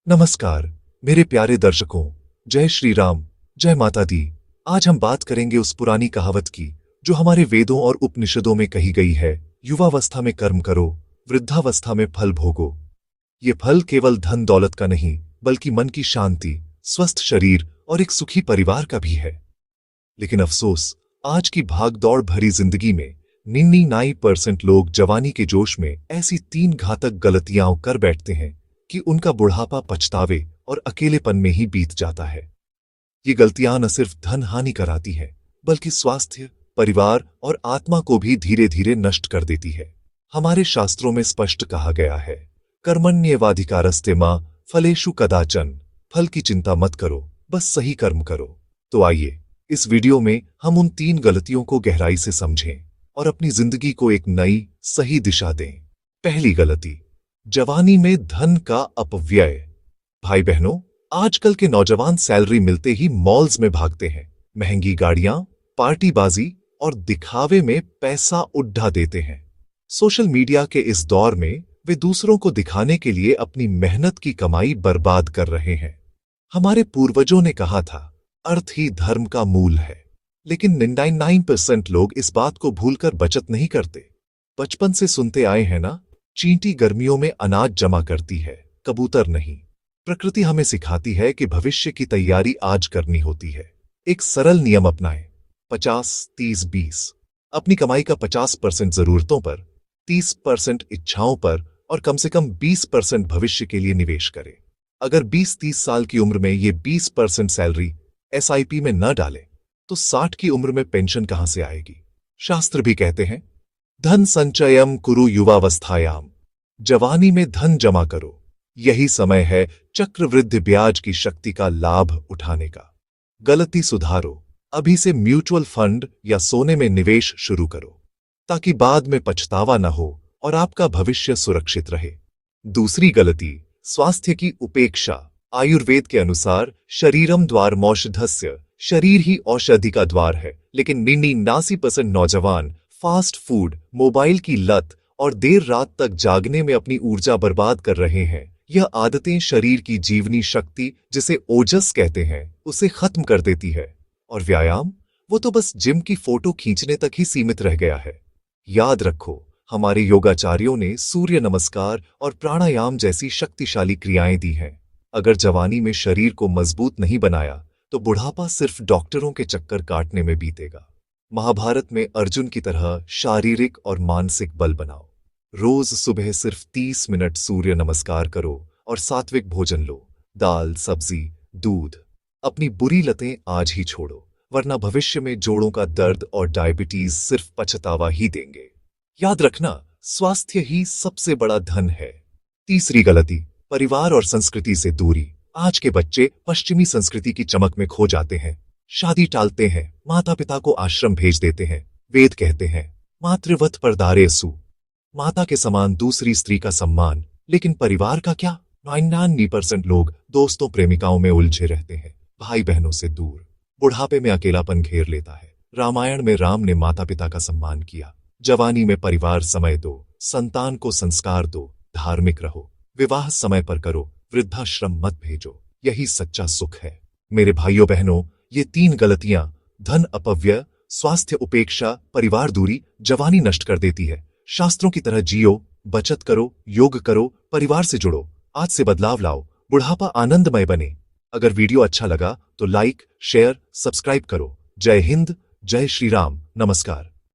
नमस्कार मेरे प्यारे दर्शकों। जय श्री राम, जय माता दी। आज हम बात करेंगे उस पुरानी कहावत की जो हमारे वेदों और उपनिषदों में कही गई है, युवावस्था में कर्म करो, वृद्धावस्था में फल भोगो। ये फल केवल धन दौलत का नहीं, बल्कि मन की शांति, स्वस्थ शरीर और एक सुखी परिवार का भी है। लेकिन अफसोस, आज की भागदौड़ भरी जिंदगी में 99% लोग जवानी के जोश में ऐसी 3 घातक गलतियां कर बैठते हैं कि उनका बुढ़ापा पछतावे और अकेलेपन में ही बीत जाता है। ये गलतियां न सिर्फ धन हानि कराती हैं, बल्कि स्वास्थ्य, परिवार और आत्मा को भी धीरे धीरे नष्ट कर देती है। हमारे शास्त्रों में स्पष्ट कहा गया है, कर्मण्येवाधिकारस्ते मां फलेषु कदाचन। फल की चिंता मत करो, बस सही कर्म करो। तो आइए इस वीडियो में हम उन 3 गलतियों को गहराई से समझें और अपनी जिंदगी को एक नई सही दिशा दें। पहली गलती, जवानी में धन का अपव्यय। भाई बहनों, आजकल के नौजवान सैलरी मिलते ही मॉल्स में भागते हैं, महंगी गाड़ियां, पार्टीबाजी और दिखावे में पैसा उड़ा देते हैं। सोशल मीडिया के इस दौर में वे दूसरों को दिखाने के लिए अपनी मेहनत की कमाई बर्बाद कर रहे हैं। हमारे पूर्वजों ने कहा था, अर्थ ही धर्म का मूल है। लेकिन 99% लोग इस बात को भूलकर बचत नहीं करते। बचपन से सुनते आए हैं ना, चींटी गर्मियों में अनाज जमा करती है, कबूतर नहीं। प्रकृति हमें सिखाती है कि भविष्य की तैयारी आज करनी होती है। एक सरल नियम अपनाएं, 50-30-20। अपनी कमाई का 50% जरूरतों पर, 30% इच्छाओं पर और कम से कम 20% भविष्य के लिए निवेश करें। अगर 20-30 साल की उम्र में ये 20% सैलरी एसआईपी में न डालें, तो 60 की उम्र में पेंशन कहां से आएगी। शास्त्र भी कहते हैं, धन संचयम कुरु युवावस्थायाम। जवानी में धन जमा करो, यही समय है चक्रवृद्धि ब्याज की शक्ति का लाभ उठाने का। गलती सुधारो, अभी से म्यूचुअल फंड या सोने में निवेश शुरू करो, ताकि बाद में पछतावा न हो और आपका भविष्य सुरक्षित रहे। दूसरी गलती, स्वास्थ्य की उपेक्षा। आयुर्वेद के अनुसार शरीरम द्वारमौषधस्य, शरीर ही औषधि का द्वार है। लेकिन 99% नौजवान फास्ट फूड, मोबाइल की लत और देर रात तक जागने में अपनी ऊर्जा बर्बाद कर रहे हैं। यह आदतें शरीर की जीवनी शक्ति, जिसे ओजस कहते हैं, उसे खत्म कर देती है। और व्यायाम, वो तो बस जिम की फोटो खींचने तक ही सीमित रह गया है। याद रखो, हमारे योगाचार्यों ने सूर्य नमस्कार और प्राणायाम जैसी शक्तिशाली क्रियाएं दी हैं। अगर जवानी में शरीर को मजबूत नहीं बनाया, तो बुढ़ापा सिर्फ डॉक्टरों के चक्कर काटने में बीतेगा। महाभारत में अर्जुन की तरह शारीरिक और मानसिक बल बनाओ। रोज सुबह सिर्फ 30 मिनट सूर्य नमस्कार करो और सात्विक भोजन लो, दाल, सब्जी, दूध। अपनी बुरी लतें आज ही छोड़ो, वरना भविष्य में जोड़ों का दर्द और डायबिटीज सिर्फ पछतावा ही देंगे। याद रखना, स्वास्थ्य ही सबसे बड़ा धन है। तीसरी गलती, परिवार और संस्कृति से दूरी। आज के बच्चे पश्चिमी संस्कृति की चमक में खो जाते हैं, शादी टालते हैं, माता पिता को आश्रम भेज देते हैं। वेद कहते हैं, मातृवत परदारेसु, माता के समान दूसरी स्त्री का सम्मान। लेकिन परिवार का क्या? 99% लोग दोस्तों प्रेमिकाओं में उलझे रहते हैं, भाई बहनों से दूर। बुढ़ापे में अकेलापन घेर लेता है। रामायण में राम ने माता पिता का सम्मान किया। जवानी में परिवार समय दो, संतान को संस्कार दो, धार्मिक रहो, विवाह समय पर करो, वृद्धाश्रम मत भेजो। यही सच्चा सुख है। मेरे भाइयों बहनों, ये 3 गलतियां, धन अपव्यय, स्वास्थ्य उपेक्षा, परिवार दूरी, जवानी नष्ट कर देती है। शास्त्रों की तरह जियो, बचत करो, योग करो, परिवार से जुड़ो। आज से बदलाव लाओ, बुढ़ापा आनंदमय बने। अगर वीडियो अच्छा लगा तो लाइक, शेयर, सब्सक्राइब करो। जय हिंद, जय श्री राम, नमस्कार।